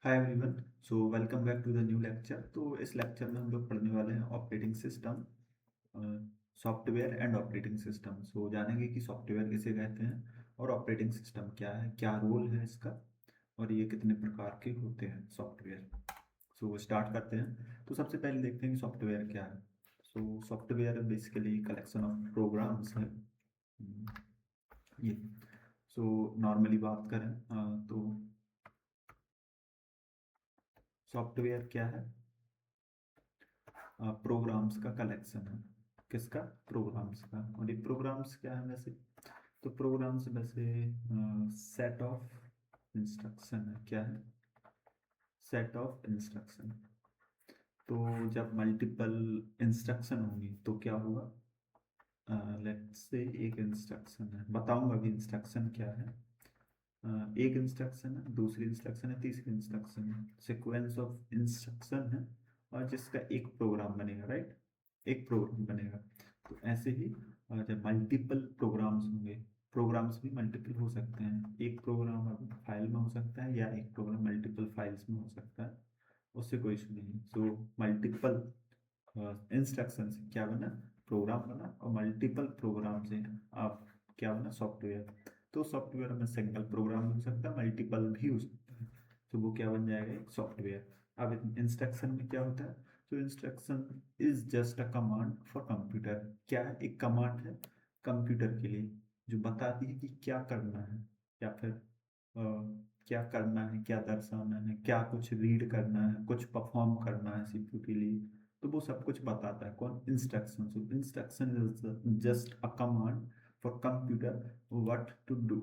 Hi everyone. So welcome back to the new lecture. तो इस lecture में हम लोग पढ़ने वाले हैं operating system, software and operating system. So जानेंगे कि सॉफ्टवेयर किसे कहते हैं और ऑपरेटिंग सिस्टम क्या है, क्या रोल है इसका और ये कितने प्रकार के होते हैं सॉफ्टवेयर। सो स्टार्ट करते हैं। तो सबसे पहले देखते हैं कि सॉफ्टवेयर क्या है। So software basically collection of programs है। ये सो नॉर्मली बात करें तो सॉफ्टवेयर क्या है? प्रोग्राम्स का कलेक्शन है। किसका? प्रोग्राम्स का। और ये प्रोग्राम्स क्या है वैसे? तो प्रोग्राम्स वैसे सेट ऑफ इंस्ट्रक्शन है। क्या है? Set of instruction. तो जब मल्टीपल इंस्ट्रक्शन होंगी तो क्या होगा? लेट्स से एक इंस्ट्रक्शन है, बताऊंगा कि इंस्ट्रक्शन क्या है। एक इंस्ट्रक्शन है, दूसरी इंस्ट्रक्शन है, तीसरी इंस्ट्रक्शन है, सीक्वेंस ऑफ इंस्ट्रक्शन है और जिसका एक प्रोग्राम बनेगा, राइट? एक प्रोग्राम बनेगा। तो ऐसे ही जब मल्टीपल प्रोग्राम्स होंगे, प्रोग्राम्स भी मल्टीपल हो सकते हैं। एक प्रोग्राम फाइल में हो सकता है या एक प्रोग्राम मल्टीपल फाइल्स में हो सकता है, उससे कोई इशू नहीं। सो मल्टीपल इंस्ट्रक्शन से क्या बना? प्रोग्राम बना। और मल्टीपल प्रोग्राम से आप क्या बना? सॉफ्टवेयर। तो सॉफ्टवेयर में सिंगल प्रोग्राम हो सकता है, मल्टीपल भी हो सकता है। तो वो क्या बन जाएगा? एक सॉफ्टवेयर। अब इंस्ट्रक्शन में क्या होता है? तो instruction is just a command for computer. क्या है? एक कमांड है कंप्यूटर के लिए जो बताती है कि क्या करना है, या फिर क्या करना है, क्या दर्शाना है, क्या कुछ रीड करना है, कुछ परफॉर्म करना है सीपीयू के लिए। तो वो सब कुछ बताता है कौन? Instruction. So instruction is just a command for computer what to do.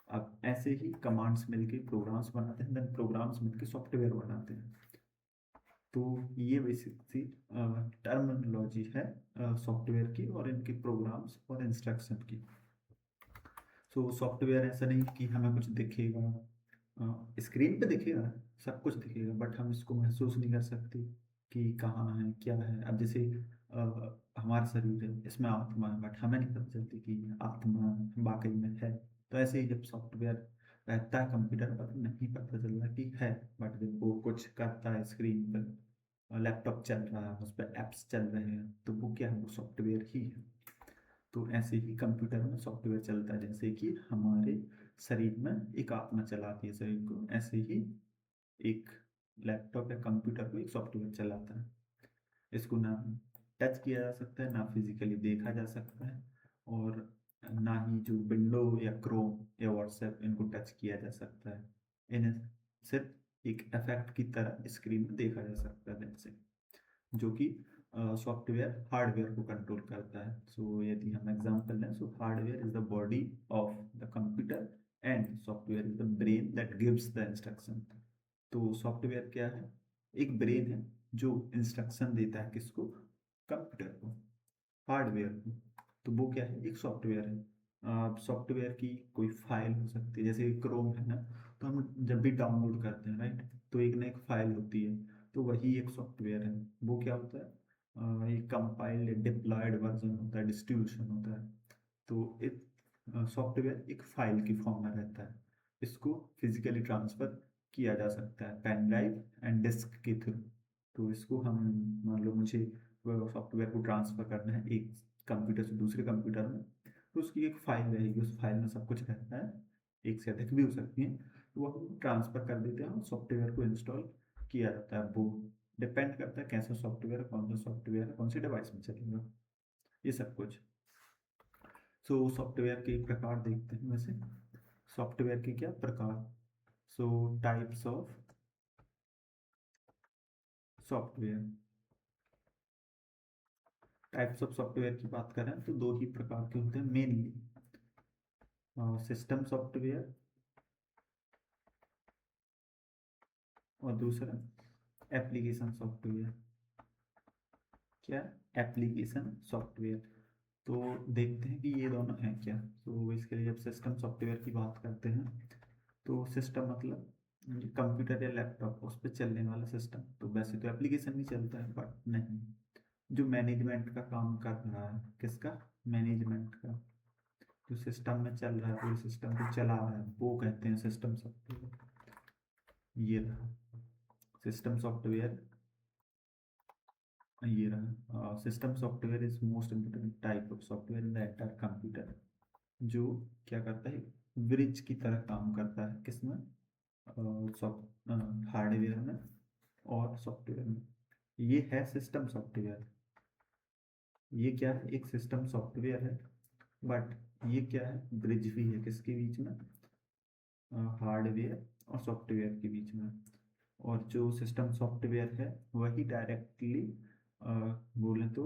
अब ऐसे ही कमांड्स मिलके प्रोग्राम्स बनाते हैं, देन प्रोग्राम्स मिलके सॉफ्टवेयर बनाते हैं। तो ये बेसिक सी टर्मिनोलॉजी है सॉफ्टवेयर की और इनके प्रोग्राम्स और इंस्ट्रक्शन की। सो सॉफ्टवेयर ऐसा नहीं कि हमें कुछ दिखेगा, स्क्रीन पे दिखेगा, सब कुछ दिखेगा, बट हम इसको महसूस नहीं कर सकते कि कहाँ है, क्या है। अब जैसे हमारा शरीर है, इसमें आत्मा है, बट हमें नहीं पता चलती कि आत्मा वाकई में है। तो ऐसे ही जब सॉफ्टवेयर रहता है कंप्यूटर पर तो नहीं पता चलता कि है, बट जब वो कुछ करता है स्क्रीन पर, लैपटॉप चल रहा है, उस पर एप्स चल रहे हैं, तो वो क्या है? वो सॉफ्टवेयर ही है। तो ऐसे ही कंप्यूटर में सॉफ्टवेयर चलता है, जैसे कि हमारे शरीर में एक आत्मा चलाती है शरीर को, ऐसे ही एक लैपटॉप या कंप्यूटर को एक सॉफ्टवेयर चलाता है। इसको ना टच किया जा सकता है, ना फिजिकली देखा जा सकता है, और ना ही जो विंडो या क्रोम या व्हाट्सएप इनको टच किया जा सकता है। इन्हें सिर्फ एक इफेक्ट की तरह स्क्रीन में देखा जा सकता है, जैसे जो कि सॉफ्टवेयर हार्डवेयर को कंट्रोल करता है। सो यदि हम एग्जांपल लें, so hardware is the body of the computer and software is the brain that gives the instruction. तो सॉफ्टवेयर क्या है? एक ब्रेन है जो इंस्ट्रक्शन देता है किसको? कंप्यूटर को, हार्डवेयर को। तो वो क्या है? एक सॉफ्टवेयर है। सॉफ्टवेयर की कोई फाइल हो सकती है, जैसे क्रोम है ना, तो हम जब भी डाउनलोड करते हैं, राइट, तो एक ना एक फाइल होती है, तो वही एक सॉफ्टवेयर है। वो क्या होता है? एक कंपाइल्ड डिप्लॉयड वर्जन होता है, डिस्ट्रीब्यूशन होता है। तो एक सॉफ्टवेयर एक फाइल की फॉर्म में रहता है। इसको फिजिकली ट्रांसफर किया जा सकता है पेन ड्राइव एंड डिस्क के थ्रू। तो इसको हम, मान लो मुझे सॉफ्टवेयर को ट्रांसफर करना है एक कंप्यूटर से दूसरे कंप्यूटर में, तो उसकी एक फाइल रहेगी, उस फाइल में सब कुछ रहता है, एक से अधिक भी हो सकती है। तो वो हम ट्रांसफर कर देते हैं और सॉफ्टवेयर को इंस्टॉल किया जाता है। वो डिपेंड करता है कैसा सॉफ्टवेयर, कौन सा सॉफ्टवेयर कौन सी डिवाइस में चलेगा, ये सब कुछ। सो सॉफ्टवेयर के प्रकार देखते हैं वैसे। सॉफ्टवेयर के क्या प्रकार? सो types of software. Types of software की बात करें तो दो ही प्रकार के होते हैं मेनली। सिस्टम सॉफ्टवेयर और दूसरा एप्लीकेशन सॉफ्टवेयर। क्या? Application software. तो देखते हैं कि ये दोनों हैं क्या। तो इसके लिए जब सिस्टम सॉफ्टवेयर की बात करते हैं, तो सिस्टम मतलब कंप्यूटर या लैपटॉप उस पर चलने वाला सिस्टम। तो वैसे तो एप्लीकेशन भी चलता है, बट नहीं, जो मैनेजमेंट का काम कर रहा है, किसका? मैनेजमेंट का। जो सिस्टम में चल रहा है, पूरे सिस्टम को चला रहा है, वो कहते हैं सिस्टम सॉफ्टवेयर। ये रहा। सिस्टम सॉफ्टवेयर ये रहा। System software is most important type of software in the entire computer, जो क्या करता है, ब्रिज की तरह काम करता है, किसमें, हार्डवेयर में और सॉफ्टवेयर में। ये है सिस्टम सॉफ्टवेयर, ये क्या है, एक सिस्टम सॉफ्टवेयर है, बट ये क्या है, ब्रिज भी है किसके बीच में, हार्डवेयर और सॉफ्टवेयर के बीच में। और जो सिस्टम सॉफ्टवेयर है वही डायरेक्टली बोले तो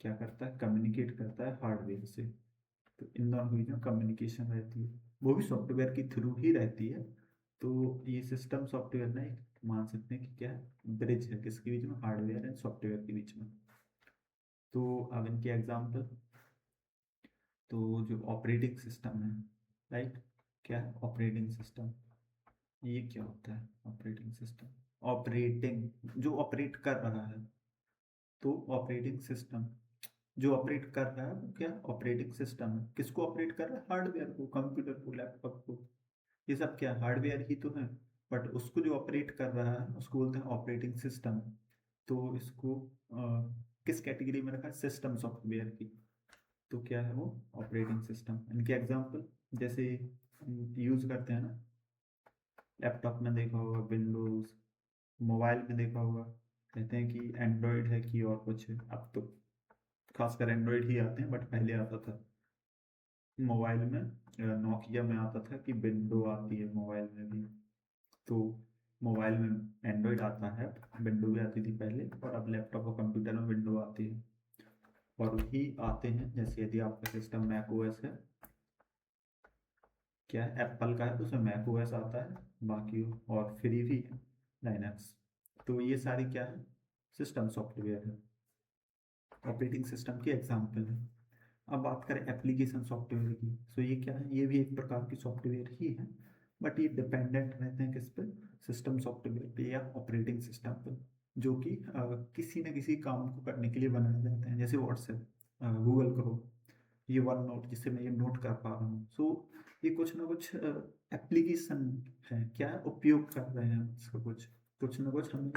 क्या करता है, कम्युनिकेट करता है हार्डवेयर से। तो इन दोनों के बीच में कम्युनिकेशन रहती है, वो भी सॉफ्टवेयर के थ्रू ही रहती है। तो ये सिस्टम सॉफ्टवेयर ना एक मान सकते हैं कि क्या है, ब्रिज है किसके बीच में, हार्डवेयर एंड सॉफ्टवेयर के बीच में। तो अब इनके एग्जाम्पल, तो जो ऑपरेटिंग सिस्टम है, राइट, क्या है ऑपरेटिंग सिस्टम, ये क्या होता है ऑपरेटिंग सिस्टम, ऑपरेटिंग जो ऑपरेट कर रहा है। तो ऑपरेटिंग सिस्टम जो ऑपरेट कर रहा है वो क्या ऑपरेटिंग सिस्टम है, किसको ऑपरेट कर रहा है, हार्डवेयर को, कंप्यूटर को, लैपटॉप को, ये सब क्या हार्डवेयर ही तो है। बट उसको जो ऑपरेट कर रहा है उसको बोलते हैं ऑपरेटिंग सिस्टम। तो इसको किस कैटेगरी में रखा है, सिस्टम सॉफ्टवेयर की। तो क्या है वो ऑपरेटिंग सिस्टम। इनके एग्जांपल जैसे यूज करते हैं ना, लैपटॉप में देखा होगा विंडोज, मोबाइल में देखा होगा कहते हैं कि एंड्रॉयड है कि और कुछ है। अब तो खासकर एंड्रॉयड ही आते हैं, बट पहले आता था मोबाइल में, नोकिया में आता था कि विंडो आती है मोबाइल में भी। तो मोबाइल में एंड्रॉयड आता है, विंडो भी आती थी पहले, और अब लैपटॉप और कंप्यूटर में विंडो आती है। और भी आते हैं, जैसे यदि आपका सिस्टम मैक ओएस है, क्या है एप्पल का है तो उसमें मैक ओएस आता है, बाकी और फ्री भी है लाइनक्स। तो ये सारी क्या है, सिस्टम सॉफ्टवेयर है, ऑपरेटिंग सिस्टम की एग्जाम्पल है। अब बात करें एप्लीकेशन सॉफ्टवेयर की, तो ये क्या है, ये भी एक प्रकार की सॉफ्टवेयर ही है, बट ये डिपेंडेंट रहते हैं किस पे, सिस्टम सॉफ्टवेयर पे या ऑपरेटिंग सिस्टम पे, जो कि किसी न किसी काम को करने के लिए बनाए जाते हैं। जैसे व्हाट्सएप, गूगल करो, ये वन नोट जिससे मैं ये नोट कर पा रहा हूँ। सो ये कुछ ना कुछ एप्लीकेशन है, क्या है, उपयोग कर रहे हैं इसका, कुछ कुछ ना कुछ हमें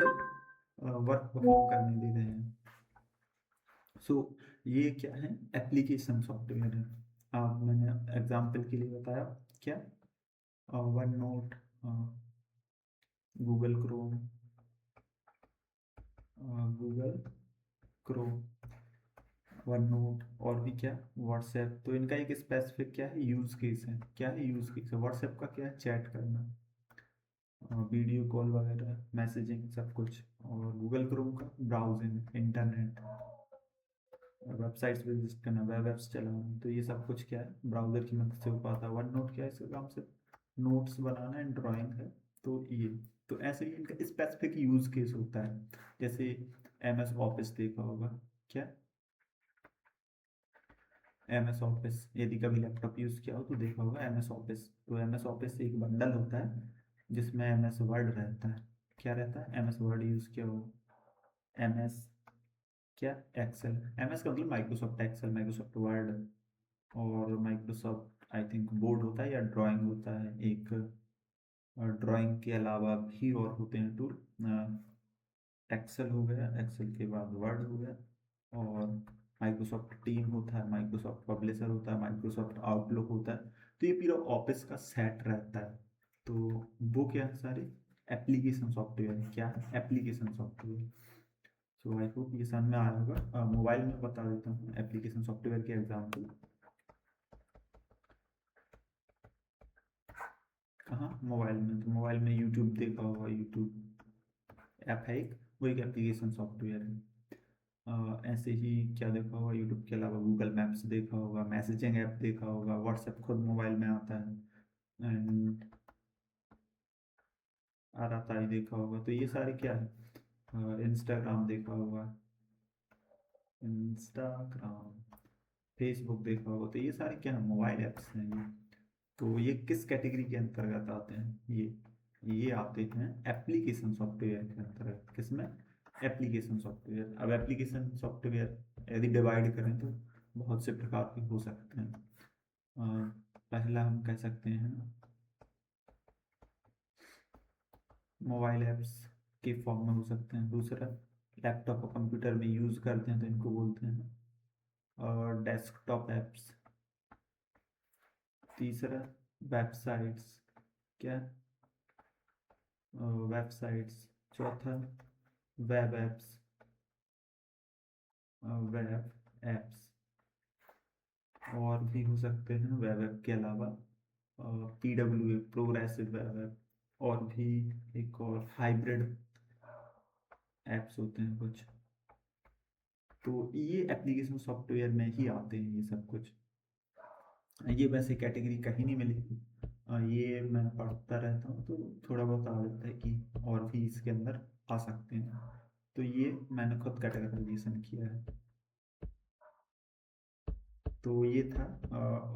वर्क परफॉर्म करने दे रहे हैं। सो ये क्या है, एप्लीकेशन सॉफ्टवेयर है। मैंने एग्जाम्पल के लिए बताया क्या, one note, Google Chrome, Google Chrome, one note, और भी क्या व्हाट्सएप। तो इनका एक स्पेसिफिक क्या है, यूज केस है, क्या है यूज केस है। व्हाट्सएप का क्या है, चैट करना, वीडियो कॉल वगैरह, मैसेजिंग सब कुछ। और गूगल क्रोम का ब्राउजिंग, इंटरनेट, वेबसाइट्स पे विजिट करना, वेब एप्स चलाना। तो ये सब कुछ क्या है, ब्राउजर की मदद से हो पाता है। वन नोट क्या है, इसका काम सिर्फ नोट्स बनाना एंड ड्राइंग है। तो ये, तो ऐसे ही इनका स्पेसिफिक यूज केस होता है। जैसे एम एस ऑफिस देखा होगा, क्या एम एस ऑफिस, यदि कभी लैपटॉप यूज़ किया हो तो देखा होगा एम एस ऑफिस। तो एम एस ऑफिस एक बंडल होता है जिसमें एम एस वर्ड रहता है, क्या रहता है, एम एस वर्ड यूज़ किया हो, एम एस क्या एक्सेल, एम एस का मतलब माइक्रोसॉफ्ट एक्सेल, माइक्रोसॉफ्ट वर्ड, और माइक्रोसॉफ्ट आई थिंक बोर्ड होता है या ड्राइंग होता है एक, ड्राइंग के अलावा भी और होते हैं टूल। एक्सेल हो गया, एक्सेल के बाद वर्ड हो गया, और माइक्रोसॉफ्ट टीम होता है, माइक्रोसॉफ्ट पब्लिशर होता है, माइक्रोसॉफ्ट आउटलुक होता है। तो ये पूरा ऑफिस का सेट रहता है। तो वो क्या है, सारे एप्लीकेशन सॉफ्टवेयर, क्या है application software. So I hope ये समझ में आया होगा। मोबाइल में बता देता हूँ एप्लीकेशन सॉफ्टवेयर के एग्जाम्पल। कहाँ, मोबाइल में, तो मोबाइल में यूट्यूब देखा होगा, यूट्यूब ऐप है एक, वो एक एप्लीकेशन सॉफ्टवेयर है। ऐसे ही क्या देखा होगा, यूट्यूब के अलावा गूगल मैप्स देखा होगा, मैसेजिंग ऐप देखा होगा, व्हाट्सएप खुद मोबाइल में आता है, एंड आता ही देखा होगा। तो ये सारे क्या है, इंस्टाग्राम देखा होगा, इंस्टाग्राम, फेसबुक देखा होगा। तो ये सारे क्या है, मोबाइल ऐप्स हैं ये। तो ये किस कैटेगरी के अंतर्गत आते हैं, ये आते हैं एप्लीकेशन सॉफ्टवेयर के अंतर्गत। किसमें, एप्लीकेशन सॉफ्टवेयर। अब एप्लीकेशन सॉफ्टवेयर यदि डिवाइड करें तो बहुत से प्रकार के हो सकते हैं। पहला हम कह सकते हैं मोबाइल ऐप्स, के फॉर्म में हो सकते हैं। दूसरा, लैपटॉप और कंप्यूटर में यूज़ करते हैं तो इनको बोलते हैं और डेस्कटॉप ऐप्स। तीसरा, वेबसाइट्स, क्या, वेबसाइट्स। चौथा, वेब ऐप्स, वेब ऐप्स। और भी हो सकते हैं वेब ऐप के अलावा PWA, प्रोग्रेसिव वेब ऐप, और भी एक और हाइब्रिड ऐप्स होते हैं कुछ। तो ये एप्लीकेशन सॉफ्टवेयर में ही आते हैं ये सब कुछ। ये वैसे कैटेगरी कहीं नहीं मिलेगी, ये मैं पढ़ता रहता हूँ तो थोड़ा बहुत आ जाता है कि और भी इसके अंदर आ सकते हैं। तो ये मैंने खुद कैटेगराइजेशन किया है। तो ये था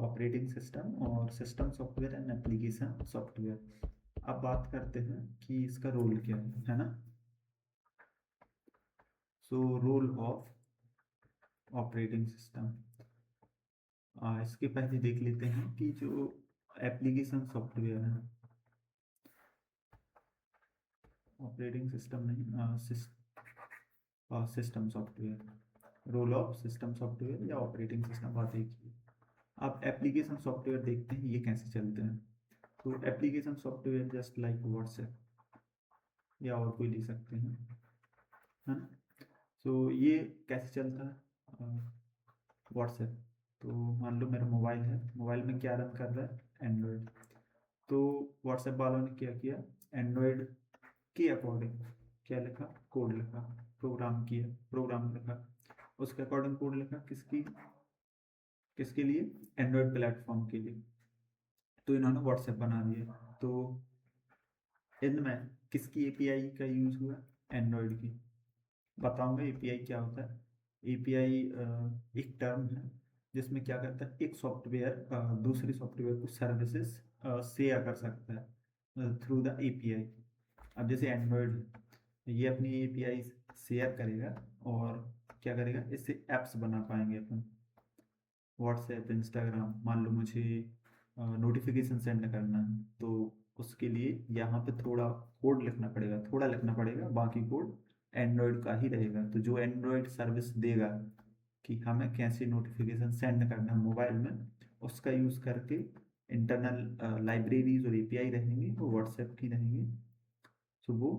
ऑपरेटिंग सिस्टम और system software and application software. अब बात करते हैं कि इसका रोल क्या है ना। So role of operating system, इसके पहले देख लेते हैं कि जो एप्लीकेशन सॉफ्टवेयर है, ऑपरेटिंग सिस्टम नहीं, system software, role of system software या ऑपरेटिंग सिस्टम, बात एक ही। आप एप्लीकेशन सॉफ्टवेयर देखते हैं ये कैसे चलते हैं। तो application software just like WhatsApp या और कोई ले सकते हैं, है ना। तो ये कैसे चलता है, व्हाट्सएप। तो मान लो मेरा मोबाइल है, मोबाइल में क्या रन कर रहा है, एंड्रॉयड। तो व्हाट्सएप वालों ने क्या किया, एंड्रॉयड के अकॉर्डिंग क्या लिखा, कोड लिखा, प्रोग्राम किया, प्रोग्राम लिखा, उसके अकॉर्डिंग कोड लिखा, किसकी, किसके लिए, एंड्रॉयड प्लेटफॉर्म के लिए। तो इन्होंने व्हाट्सएप बना दिया। तो इनमें किसकी एपीआई का यूज़ हुआ, एंड्रॉयड की। बताऊंगा एपीआई क्या होता है। एपीआई एक टर्म है जिसमें क्या करता है, एक सॉफ्टवेयर दूसरे सॉफ्टवेयर को सर्विसेज शेयर कर सकता है थ्रू द एपीआई। अब जैसे एंड्रॉयड, ये अपनी एपीआई शेयर करेगा और क्या करेगा, इससे ऐप्स बना पाएंगे अपन। व्हाट्सएप, इंस्टाग्राम, मान लो मुझे नोटिफिकेशन सेंड करना है तो उसके लिए यहाँ पे थोड़ा कोड लिखना पड़ेगा, थोड़ा लिखना पड़ेगा, बाकी कोड एंड्रॉयड का ही रहेगा। तो जो एंड्रॉयड सर्विस देगा कि हमें कैसे नोटिफिकेशन सेंड करना है मोबाइल में, उसका यूज़ करके इंटरनल लाइब्रेरीज और एपीआई रहेंगी वो व्हाट्सएप की रहेंगी। तो वो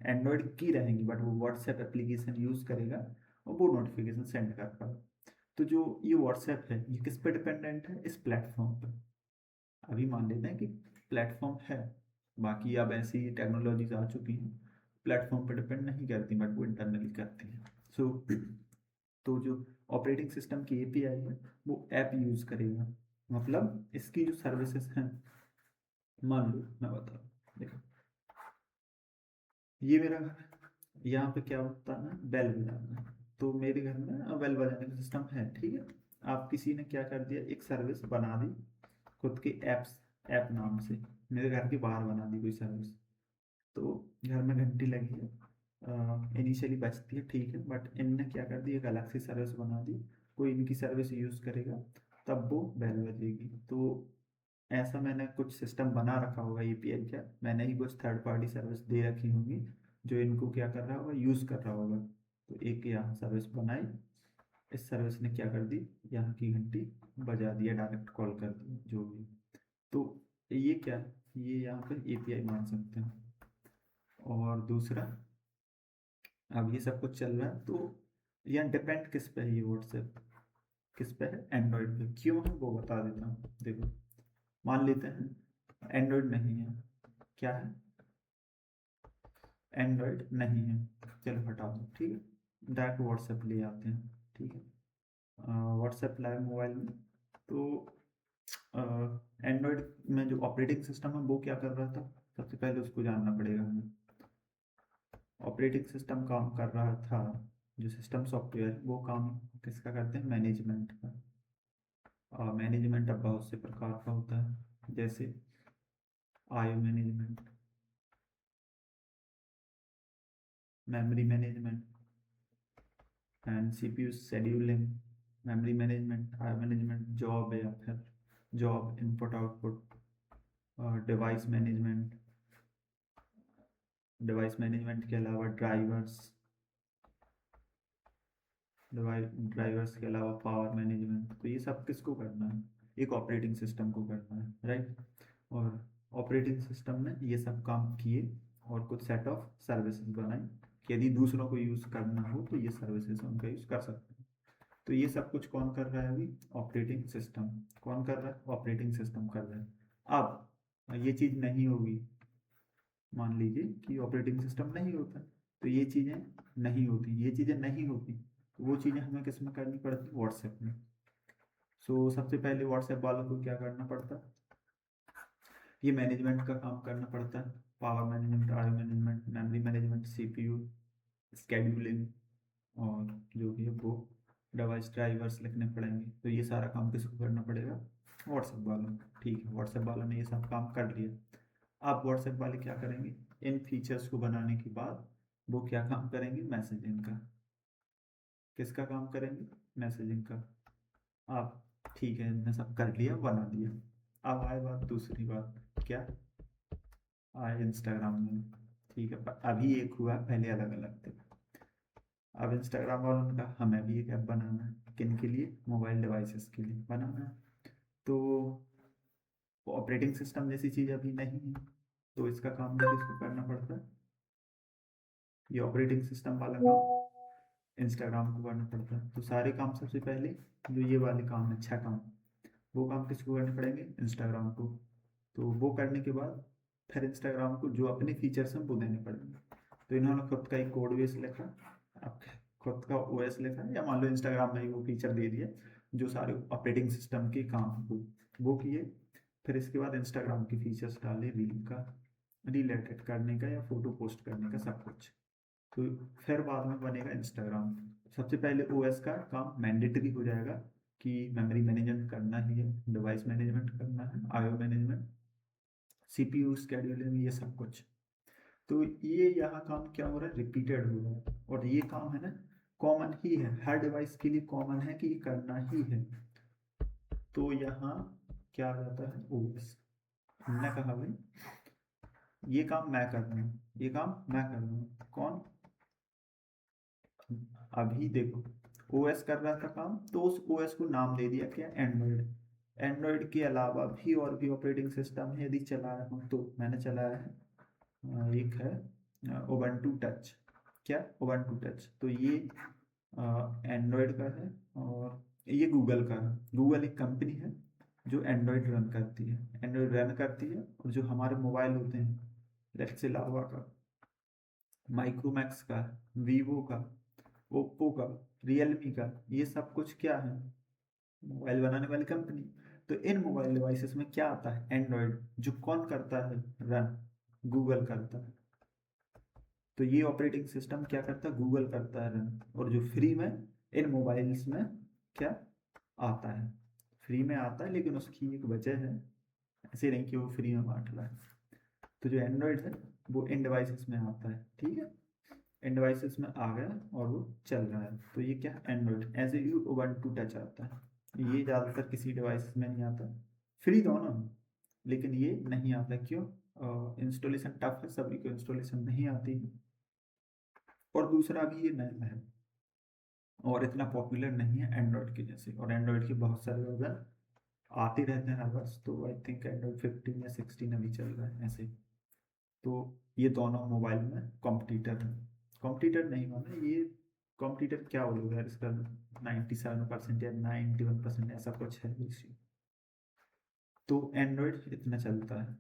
एंड्रॉयड की रहेंगी बट वो व्हाट्सएप एप्लीकेशन यूज़ करेगा और वो नोटिफिकेशन सेंड कर पाएगा। तो जो ये व्हाट्सएप है ये किस पे डिपेंडेंट है, इस प्लेटफॉर्म पे। अभी मान लेते हैं कि प्लेटफॉर्म है, बाकी अब ऐसी टेक्नोलॉजीज आ चुकी हैं प्लेटफॉर्म पे डिपेंड नहीं करती बट वो इंटरनली करती हैं। सो तो जो ऑपरेटिंग सिस्टम की एपीआई है वो ऐप यूज़ करेगा, मतलब इसकी जो सर्विसेज हैं। मान लो मैं बता रहा हूँ, देखो ये मेरा घर है, यहाँ पे क्या होता है ना, बेल बजाना है। तो मेरे घर में बेल बजाने का सिस्टम है, ठीक है। आप किसी ने क्या कर दिया, एक सर्विस बना दी खुद के ऐप्स, ऐप नाम से, मेरे घर के बाहर बना दी कोई सर्विस। तो घर में घंटी लगी है, इनिशियली बजती है, ठीक है, बट इनने क्या कर दी, एक अलग से सर्विस बना दी, कोई इनकी सर्विस यूज़ करेगा तब वो बेल बजेगी। तो ऐसा मैंने कुछ सिस्टम बना रखा होगा एपीआई का, मैंने ही कुछ थर्ड पार्टी सर्विस दे रखी होंगी जो इनको क्या कर रहा होगा, यूज़ कर रहा होगा। तो एक यहाँ सर्विस बनाई, इस सर्विस ने क्या कर दी, यहाँ की घंटी बजा दिया, डायरेक्ट कॉल कर दिया जो भी। तो ये क्या है, ये यहाँ पे एपीआई मान सकते हैं। और दूसरा, अब ये सब कुछ चल रहा है तो यहाँ डिपेंड किस पे है, ये व्हाट्सएप किस पे है, एंड्रॉयड पे। क्यों है वो बता देता हूँ। देखो मान लेते हैं एंड्रॉयड नहीं है, क्या है, एंड्रॉयड नहीं है, चलो हटा दो, ठीक है, डायरेक्ट व्हाट्सएप ले आते हैं, ठीक है। व्हाट्सएप लाए मोबाइल में, तो एंड्रॉयड में जो ऑपरेटिंग सिस्टम है वो क्या कर रहा था, सबसे पहले उसको जानना पड़ेगा हमें। ऑपरेटिंग सिस्टम काम कर रहा था, जो सिस्टम सॉफ्टवेयर वो काम किसका करते हैं, मैनेजमेंट का। मैनेजमेंट अब बहुत से प्रकार का होता है, जैसे IO management, memory management and CPU scheduling, memory management, IO management, job है या फिर job input output, device management, device management के अलावा ड्राइवर्स के अलावा पावर मैनेजमेंट, तो ये सब किसको करना है? एक ऑपरेटिंग सिस्टम को करना है, राइट। और ऑपरेटिंग सिस्टम ने ये सब काम किए और कुछ सेट ऑफ सर्विसेज बनाई कि यदि दूसरों को यूज़ करना हो तो ये सर्विसेज उनका यूज़ कर सकते हैं। तो ये सब कुछ कौन कर रहा है अभी? Operating system. कौन कर रहा है? ऑपरेटिंग सिस्टम कर रहा है। अब ये चीज़ नहीं होगी, मान लीजिए कि ऑपरेटिंग सिस्टम नहीं होता तो ये चीज़ें नहीं होती, ये चीज़ें नहीं होती तो वो चीज़ें हमें किस में करनी पड़ती? व्हाट्सएप में। सो सबसे पहले व्हाट्सएप वालों को क्या करना पड़ता? ये मैनेजमेंट का काम करना पड़ता है, power management, R management, memory management, CPU, scheduling, और जो भी है वो डिवाइस ड्राइवर्स लिखने पड़ेंगे। तो ये सारा काम किसको करना पड़ेगा? व्हाट्सएप वालों को। ठीक है, व्हाट्सएप वालों ने ये सब काम कर लिया। अब व्हाट्सएप वाले क्या करेंगे? इन फीचर्स को बनाने के बाद वो क्या काम करेंगे? मैसेजिंग का। किसका काम करेंगे? मैसेजिंग का। अब ठीक है, इनने सब कर लिया, बना दिया। अब आए बात, दूसरी बात क्या आए? इंस्टाग्राम में। ठीक है, पर अभी एक हुआ, पहले अलग अलग थे। अब इंस्टाग्राम वालों ने कहा हमें भी एक ऐप बनाना है। किन के लिए? मोबाइल डिवाइसेस के लिए बनाना है। तो ऑपरेटिंग सिस्टम जैसी चीज़ अभी नहीं है, तो इसका काम भी किसको करना पड़ता है? ये ऑपरेटिंग सिस्टम वाला काम इंस्टाग्राम को करना पड़ता है। तो सारे काम सबसे पहले जो ये वाले काम है, 6 काम, वो काम किसको करने पड़ेंगे? इंस्टाग्राम को। तो वो करने के बाद फिर इंस्टाग्राम को जो अपने फीचर्स हैं वो देने पड़ेंगे। तो इन्होंने खुद का एक कोड बेस लिखा, अब खुद का ओएस लिखा, या मान लो इंस्टाग्राम में ही वो फीचर दे दिए जो सारे ऑपरेटिंग सिस्टम के काम वो किए। फिर इसके बाद इंस्टाग्राम के फीचर्स डाले, रील का, रील एडिट करने का या फोटो पोस्ट करने का, सब कुछ। तो फिर बाद में बनेगा इंस्टाग्राम। सबसे पहले ओएस का काम मैंडेटरी हो जाएगा कि मेमोरी मैनेजमेंट करना ही है, डिवाइस मैनेजमेंट करना है, आईओ मैनेजमेंट, सीपीयू स्केड्यूलिंग, ये सब कुछ। तो ये यहाँ काम क्या हो रहा है? रिपीटेड हो रहा है। और ये काम है ना, कॉमन ही है, हर डिवाइस के लिए कॉमन है कि ये करना ही है। तो यहाँ क्या आ जाता है? ओएस। हमने कहा भाई ये काम मैं कर रहा हूँ, ये काम मैं कर रहा हूँ। कौन? अभी देखो, ओएस कर रहा था काम, तो उस ओएस को नाम दे दिया क्या? एंड्रॉयड। एंड्रॉयड के अलावा भी और भी ऑपरेटिंग सिस्टम है, यदि चलाया हूँ तो मैंने चलाया है, एक है उबंटू टच। क्या? Ubuntu touch. तो ये एंड्रॉयड का है और ये गूगल का है। गूगल एक कंपनी है जो एंड्रॉयड रन करती है, एंड्रॉयड रन करती है। और जो हमारे मोबाइल होते हैं, लेट्स से लावा का, माइक्रोमैक्स का, वीवो का, ओप्पो का, रियलमी का, ये सब कुछ क्या है? मोबाइल बनाने वाली कंपनी। तो इन मोबाइल डिवाइसेस में क्या आता है? एंड्रॉयड। जो कौन करता है रन? गूगल करता है। तो ये ऑपरेटिंग सिस्टम क्या करता है? गूगल करता है रन। और जो फ्री में इन मोबाइल्स में क्या आता है? फ्री में आता है, लेकिन उसकी एक वजह है, ऐसे नहीं कि वो फ्री में बांट रहा है। तो जो एंड्रॉयड है वो इन डिवाइसेस में आता है, ठीक है, इन डिवाइसेस में आ गया और वो चल रहा है। तो ये क्या? एंड्रॉयड। ऐसे ही उबंटू टच आता है, ये ज़्यादातर किसी डिवाइस में नहीं आता। फ्री दोनों है, लेकिन ये नहीं आता। क्यों? इंस्टॉलेशन टफ है, सभी को इंस्टॉलेशन नहीं आती है। और दूसरा भी ये नया है और इतना पॉपुलर नहीं है एंड्रॉयड के जैसे। और एंड्रॉयड के बहुत सारे वर्जन आते रहते हैं हर वर्ष। तो आई थिंक एंड्रॉयड 15 या 16 अभी चल रहा है ऐसे। तो ये दोनों मोबाइल में कॉम्पिटिटर है। कॉम्पिटिटर नहीं माना ये, कॉम्पिटिटर क्या बोलोगे यार इसका? 97% या 91% ऐसा कुछ है इसी। तो एंड्रॉयड इतना चलता है।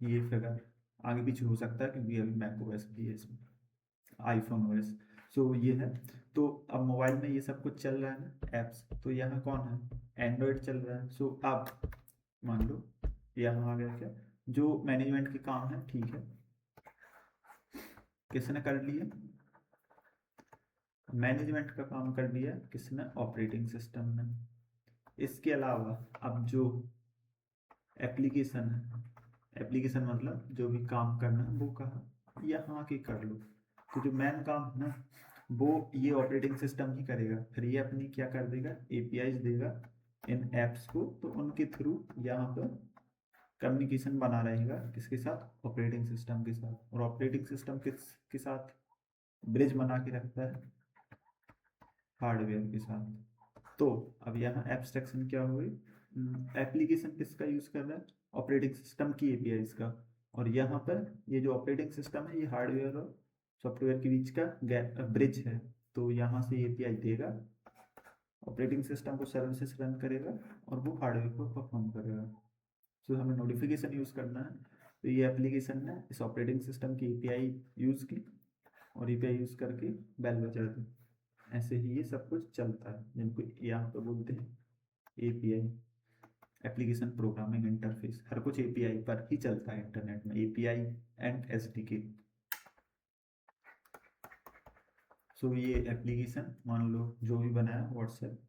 ये फिगर आगे पीछे हो सकता है क्योंकि अभी मैक ओएस भी है इसमें, आईफोन ओएस। सो ये है। तो अब मोबाइल में ये सब कुछ चल रहा है ना, एप्स। तो यहाँ कौन है? एंड्रॉयड चल रहा है। सो अब मान लो यहाँ आ गया क्या? जो मैनेजमेंट के काम है, ठीक है, किसने कर लिया? मैनेजमेंट का काम कर दिया किसने? ऑपरेटिंग सिस्टम ने। इसके अलावा अब जो एप्लीकेशन है, एप्लीकेशन मतलब जो भी काम करना है वो कहा यहाँ के कर लो। तो जो मेन काम है ना वो ये ऑपरेटिंग सिस्टम ही करेगा। फिर ये अपनी क्या कर देगा? एपीआईज देगा इन एप्स को, तो उनके थ्रू यहाँ पर कम्युनिकेशन बना रहेगा किसके साथ, ऑपरेटिंग सिस्टम के साथ। और ऑपरेटिंग सिस्टम किसके साथ ब्रिज बना के रखता है, हार्डवेयर के साथ। तो अब यहाँ एब्स्ट्रैक्शन क्या हुई, एप्लीकेशन किसका यूज कर रहा है, ऑपरेटिंग सिस्टम की एपीआईज का। और यहाँ पर ये जो ऑपरेटिंग सिस्टम है ये हार्डवेयर और सॉफ्टवेयर के बीच का गैप ब्रिज है। तो यहाँ से एपीआई देगा, ऑपरेटिंग सिस्टम को सर्विसेज रन करेगा और वो हार्डवेयर को परफॉर्म करेगा। तो हमें नोटिफिकेशन यूज करना है, तो ये एप्लीकेशन ने इस ऑपरेटिंग सिस्टम की एपीआई यूज की और एपीआई यूज करके बेल बजा दी। ऐसे ही ये सब कुछ चलता है, जिनको यहाँ पे बोलते हैं एपीआई, एप्लीकेशन प्रोग्रामिंग इंटरफेस। हर कुछ एपीआई पर ही चलता है इंटरनेट में, एपीआई एंड एसडीके। सो ये एप्लीकेशन मान लो जो भी बनाया व्हाट्सएप,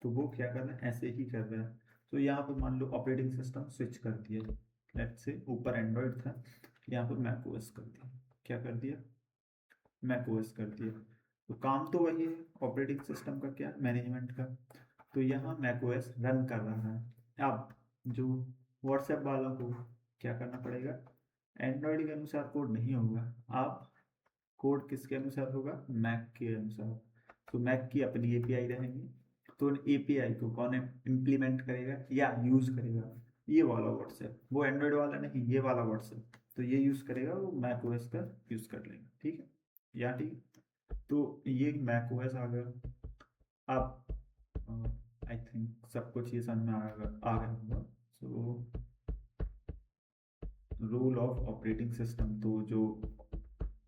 तो वो क्या कर रहा है, ऐसे ही कर रहा है। तो यहाँ पर मान लो ऑपरेटिंग सिस्टम स्विच कर दिया, लेट्स से ऊपर एंड्रॉइड था, यहाँ पर मैक ओएस कर दिया। क्या कर दिया, मैक ओएस कर दिया। तो काम तो वही है ऑपरेटिंग सिस्टम का, क्या मैनेजमेंट का। तो यहाँ मैक ओएस रन कर रहा है। अब जो व्हाट्सएप वालों को क्या करना पड़ेगा, एंड्रॉइड के अनुसार कोड नहीं होगा, आप कोड किसके अनुसार होगा, मैक के अनुसार। तो मैक की अपनी एपीआई रहेंगी, तो एपीआई को कौन इम्प्लीमेंट करेगा या यूज करेगा, ये वाला व्हाट्सएप, वो एंड्रॉइड वाला नहीं, ये वाला व्हाट्सएप। तो ये यूज करेगा, वो मैक ओएस का यूज कर लेगा, ठीक है या ठीक। तो ये मैक ओएस आ गया। अब आई थिंक सब कुछ ये समझ में आ गया होगा। So role of operating system, तो जो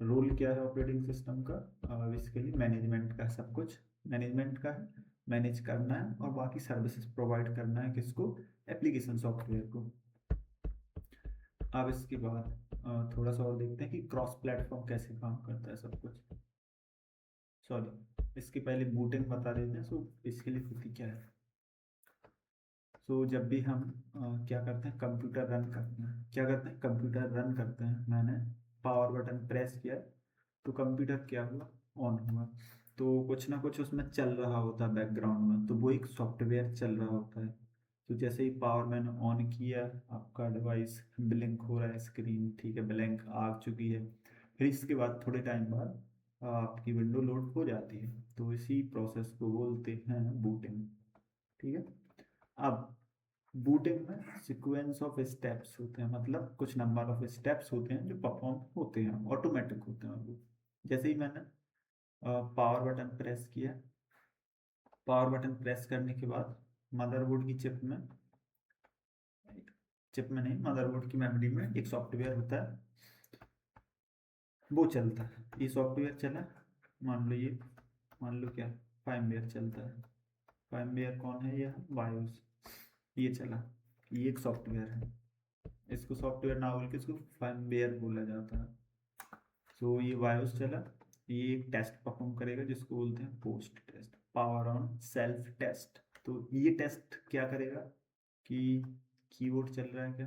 रोल क्या है ऑपरेटिंग सिस्टम का, बेसिकली मैनेजमेंट का, सब कुछ मैनेजमेंट का है, मैनेज करना है और बाकी सर्विसेज प्रोवाइड करना है किसको, एप्लीकेशन सॉफ्टवेयर को। अब इसके बाद थोड़ा सा और देखते हैं कि क्रॉस प्लेटफॉर्म कैसे काम करता है सब कुछ। सॉरी, इसके पहले बूटिंग बता देते हैं। सो इसके लिए होती क्या है, सो जब भी हम क्या करते हैं, कंप्यूटर रन करते हैं, क्या करते हैं, कंप्यूटर रन करते हैं, मैंने पावर बटन प्रेस किया तो कंप्यूटर क्या हुआ, ऑन हुआ। तो कुछ ना कुछ उसमें चल रहा होता है बैकग्राउंड में, तो वो एक सॉफ्टवेयर चल रहा होता है। तो जैसे ही पावर मैंने ऑन किया, आपका डिवाइस ब्लिंक हो रहा है, स्क्रीन ठीक है ब्लैंक आ चुकी है। फिर इसके बाद थोड़े टाइम बाद आपकी विंडो लोड हो जाती है। तो इसी प्रोसेस को बोलते हैं बूटिंग, ठीक है। अब बूटिंग में सीक्वेंस ऑफ स्टेप्स होते हैं, मतलब कुछ नंबर ऑफ स्टेप्स होते हैं जो परफॉर्म होते हैं, ऑटोमेटिक होते हैं वो। जैसे ही मैंने पावर बटन प्रेस किया, पावर बटन प्रेस करने के बाद मदरबोर्ड की चिप में नहीं, मदरबोर्ड की मेमोरी में एक सॉफ्टवेयर होता है, वो चलता है। ये सॉफ्टवेयर चला, मान लो क्या, फार्मवेयर चलता है। फार्मवेयर कौन है, यह बायोस, ये चला, ये एक सॉफ्टवेयर है। इसको सॉफ्टवेयर ना बोल के इसको फर्मवेयर बोला जाता है। सो ये बायोस चला, ये एक टेस्ट परफॉर्म करेगा जिसको बोलते हैं POST test, power on self test. तो ये टेस्ट क्या करेगा कि कीबोर्ड चल रहा है क्या,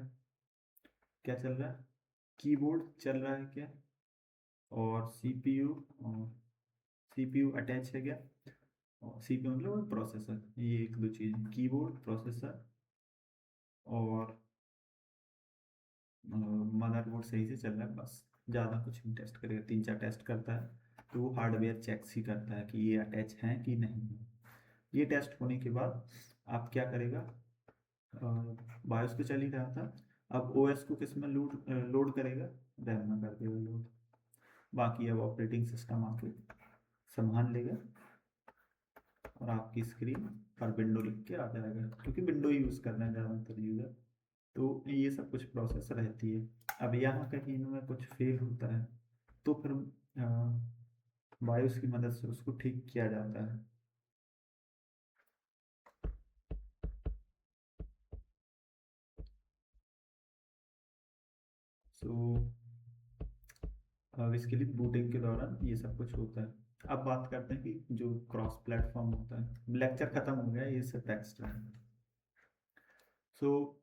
क्या चल रहा है, कीबोर्ड चल रहा है क्या, और सीपीयू अटैच है क्या। और सीपीयू मतलब प्रोसेसर, ये एक दो चीज़, कीबोर्ड, प्रोसेसर और मदरबोर्ड सही से चल रहा है, बस। ज़्यादा कुछ नहीं टेस्ट करेगा, 3-4 टेस्ट करता है। तो वो हार्डवेयर चेक्स ही करता है कि ये अटैच है कि नहीं है। ये टेस्ट होने के बाद आप क्या करेगा, बायोस पे चल ही रहा था, अब ओएस को किस में लोड करेगा, रैम में कर देगा लोड। बाकी अब ऑपरेटिंग सिस्टम आके संभाल लेगा और आपकी स्क्रीन पर विंडो लिख के आ जाएगा, क्योंकि विंडो यूज़ करना है ज़्यादातर यूज़र। तो ये सब कुछ प्रोसेस रहती है। अब यहाँ कहीं इनमें कुछ फेल होता है तो फिर बायोस की मदद से उसको ठीक किया जाता है। सो अब इसके लिए बूटिंग के दौरान ये सब कुछ होता है। अब बात करते हैं कि जो क्रॉस प्लेटफॉर्म होता है, लेक्चर खत्म हो गया, ये सिर्फ एक्स्ट्रा है। सो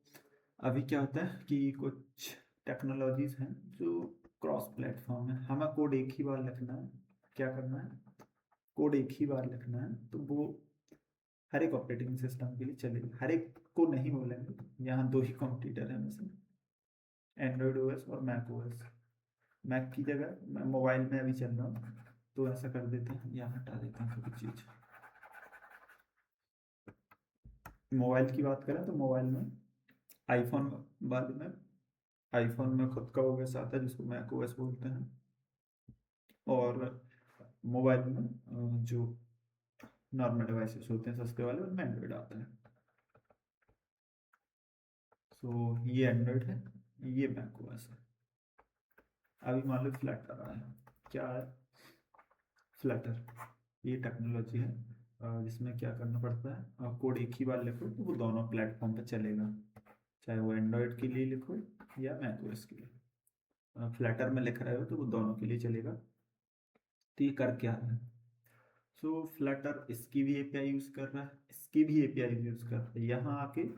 अभी क्या होता है कि कुछ टेक्नोलॉजीज हैं जो क्रॉस प्लेटफॉर्म है, हमें कोड एक ही बार लिखना है, क्या करना है, कोड एक ही बार लिखना है, तो वो हर एक ऑपरेटिंग सिस्टम के लिए चलेगा, हर एक को नहीं बोलेंगे, यहाँ दो ही कॉम्पिटिटर है वैसे, एंड्रॉयड ओएस और मैक ओएस। मैक की जगह मैं मोबाइल में अभी चल रहा हूँ, तो ऐसा कर देते हैं, यहाँ हटा देते हैं कोई चीज़। मोबाइल की बात करें तो मोबाइल में आईफोन वाले में, आईफोन में खुद का ओएस आता है जिसको मैक ओएस बोलते हैं, और मोबाइल में जो नॉर्मल डिवाइसेस होते हैं सस्ते वाले, उनमें एंड्रॉयड आता है। सो ये एंड्रॉयड है, ये मैक ओएस है। अभी मान लो फ्लटर आया है, क्या है फ्लटर, ये टेक्नोलॉजी है जिसमें क्या करना पड़ता है, कोड एक ही बार लिखो तो वो दोनों प्लेटफॉर्म पे चलेगा, चाहे वो एंड्रॉयड के लिए लिखो या मैक ओएस के लिए। फ्लटर में लिख रहे हो तो वो दोनों के लिए चलेगा। तो ये कर क्या रहा है, सो फ्लटर इसकी भी एपीआई यूज़ कर रहा है, इसकी भी एपीआई यूज़ कर रहा है, यहाँ आके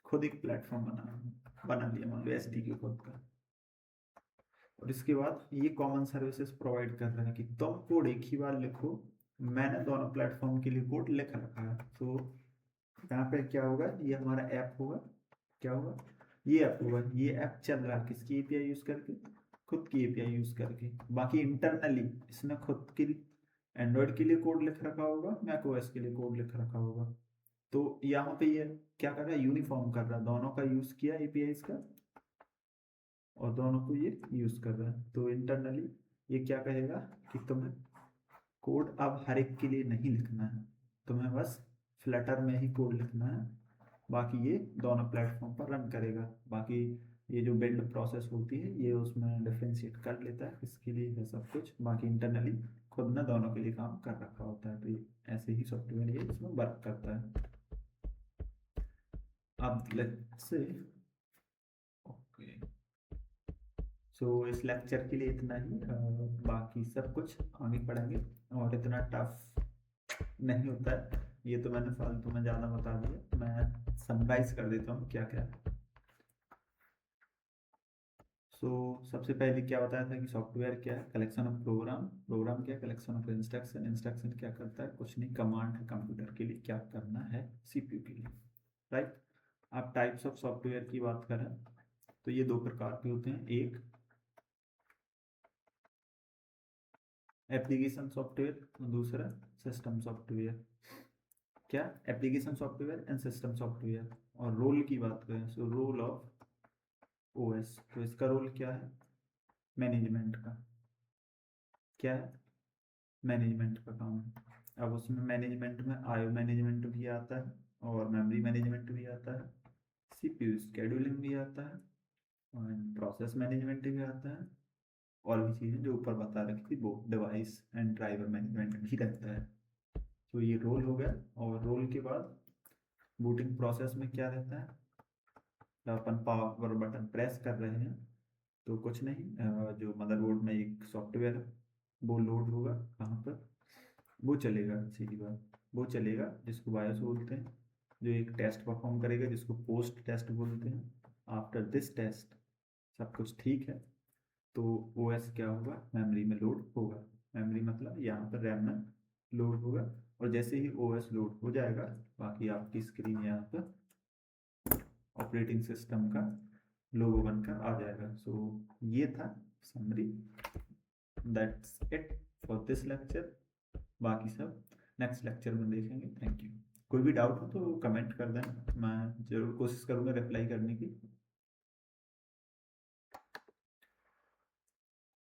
खुद एक प्लेटफॉर्म बना लिया मान लो एसडीके खुद का, और इसके बाद ये कॉमन सर्विसेज प्रोवाइड कर रहा है कि तुम कोड एक ही बार लिखो, मैंने दोनों प्लेटफॉर्म के लिए कोड लिख रखा है। तो यहाँ पे क्या होगा, ये हमारा ऐप होगा, क्या होगा, ये ऐप होगा, ये ऐप चल रहा है किसकी एपीआई यूज़ करके, खुद की एपीआई यूज़ करके। बाकी इंटरनली इसने खुद की एंड्रॉयड के लिए कोड लिख रखा होगा, मैक ओएस के लिए कोड लिख रखा होगा। तो यहाँ पे ये क्या कर रहा है, यूनिफॉर्म कर रहा है, दोनों का यूज़ किया एपीआईज का और दोनों को ये यूज़ कर रहा है। तो इंटरनली ये क्या कहेगा कि तुम्हें कोड अब हर एक के लिए नहीं लिखना है, तुम्हें बस फ्लटर में ही कोड लिखना है, बाकी ये दोनों प्लेटफॉर्म पर रन करेगा। बाकी ये जो बिल्ड प्रोसेस होती है ये उसमें डिफ्रेंशिएट कर लेता है किसके लिए है सब कुछ, बाकी इंटरनली खुद ने दोनों के लिए काम कर रखा होता है। तो ये ऐसे ही सॉफ्टवेयर ये इसमें वर्क करता है। अब लेट्स से ओके, सो इस लेक्चर के लिए इतना ही, बाकी सब कुछ आगे पढ़ेंगे, और इतना टफ नहीं होता है ये, तो मैंने फालतू में ज़्यादा बता दिया। मैं समराइज कर देता हूँ क्या क्या। सो सबसे पहले क्या बताया था कि सॉफ्टवेयर क्या है, कलेक्शन ऑफ प्रोग्राम, प्रोग्राम क्या है, कलेक्शन ऑफ इंस्ट्रक्शन, इंस्ट्रक्शन क्या करता है, कुछ नहीं, कमांड है कंप्यूटर के लिए क्या करना है सीपीयू के लिए, राइट। आप टाइप्स ऑफ सॉफ्टवेयर की बात करें तो ये दो प्रकार के होते हैं, एक एप्लीकेशन सॉफ्टवेयर, दूसरा सिस्टम सॉफ्टवेयर। क्या, application software and system software. और रोल की बात करें सो रोल ऑफ ओएस, तो इसका रोल क्या है, मैनेजमेंट का, क्या है, मैनेजमेंट का काम है। अब उसमें मैनेजमेंट में आईओ मैनेजमेंट भी आता है और मेमोरी मैनेजमेंट भी आता है, सीपीयू स्केड्यूलिंग भी आता है और प्रोसेस मैनेजमेंट भी आता है, और भी चीज़ें जो ऊपर बता रखी थी वो डिवाइस एंड ड्राइवर मैनेजमेंट भी रहता है। तो ये रोल हो गया। और रोल के बाद बूटिंग प्रोसेस में क्या रहता है, जब अपन पावर बटन प्रेस कर रहे हैं तो कुछ नहीं, जो मदरबोर्ड में एक सॉफ्टवेयर है वो लोड होगा, कहाँ पर, वो चलेगा, सीधी बात, वो चलेगा जिसको बायोस बोलते हैं, जो एक टेस्ट परफॉर्म करेगा जिसको पोस्ट टेस्ट बोलते हैं। आफ्टर दिस टेस्ट सब कुछ ठीक है तो ओएस क्या होगा, मेमोरी में लोड होगा, मेमोरी मतलब यहाँ पर रैम में लोड होगा, और जैसे ही ओएस लोड हो जाएगा बाकी आपकी स्क्रीन यहाँ पर ऑपरेटिंग सिस्टम का लोगो बनकर आ जाएगा। सो ये था summary, that's it for this lecture, बाकी सब नेक्स्ट लेक्चर में देखेंगे। Thank you. कोई भी डाउट हो तो कमेंट कर देना, मैं जरूर कोशिश करूँगा रिप्लाई करने की।